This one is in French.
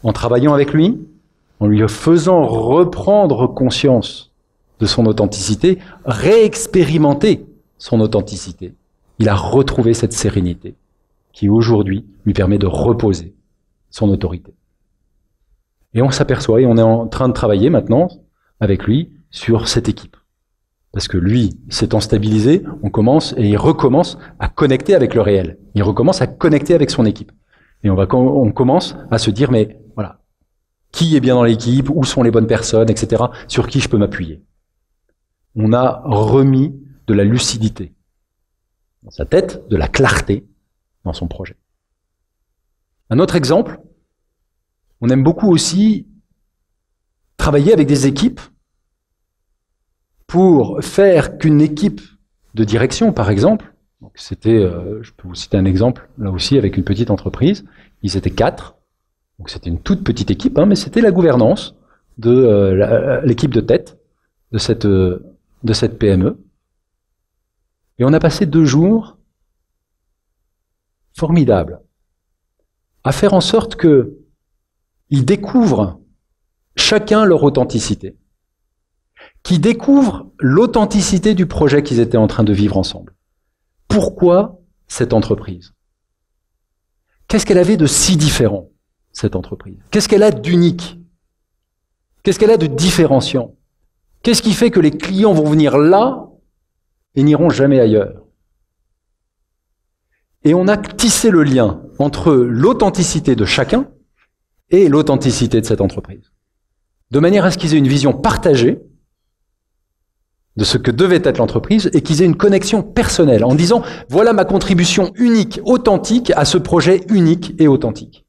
en travaillant avec lui, en lui faisant reprendre conscience de son authenticité, réexpérimenter son authenticité, il a retrouvé cette sérénité qui aujourd'hui lui permet de reposer son autorité. Et on s'aperçoit, et on est en train de travailler maintenant avec lui sur cette équipe. Parce que lui s'étant stabilisé, on commence et il recommence à connecter avec le réel. Il recommence à connecter avec son équipe. Et on commence à se dire, mais voilà, qui est bien dans l'équipe, où sont les bonnes personnes, etc., sur qui je peux m'appuyer. On a remis de la lucidité dans sa tête, de la clarté dans son projet. Un autre exemple, on aime beaucoup aussi travailler avec des équipes pour faire qu'une équipe de direction, par exemple, c'était, je peux vous citer un exemple, là aussi, avec une petite entreprise, ils étaient 4, donc c'était une toute petite équipe, mais c'était la gouvernance de l'équipe de tête de cette PME. Et on a passé 2 jours formidables à faire en sorte que ils découvrent chacun leur authenticité, qu'ils découvrent l'authenticité du projet qu'ils étaient en train de vivre ensemble. Pourquoi cette entreprise? Qu'est-ce qu'elle avait de si différent, cette entreprise? Qu'est-ce qu'elle a d'unique? Qu'est-ce qu'elle a de différenciant? Qu'est-ce qui fait que les clients vont venir là et n'iront jamais ailleurs? Et on a tissé le lien entre l'authenticité de chacun et l'authenticité de cette entreprise. De manière à ce qu'ils aient une vision partagée de ce que devait être l'entreprise et qu'ils aient une connexion personnelle en disant « Voilà ma contribution unique, authentique à ce projet unique et authentique ».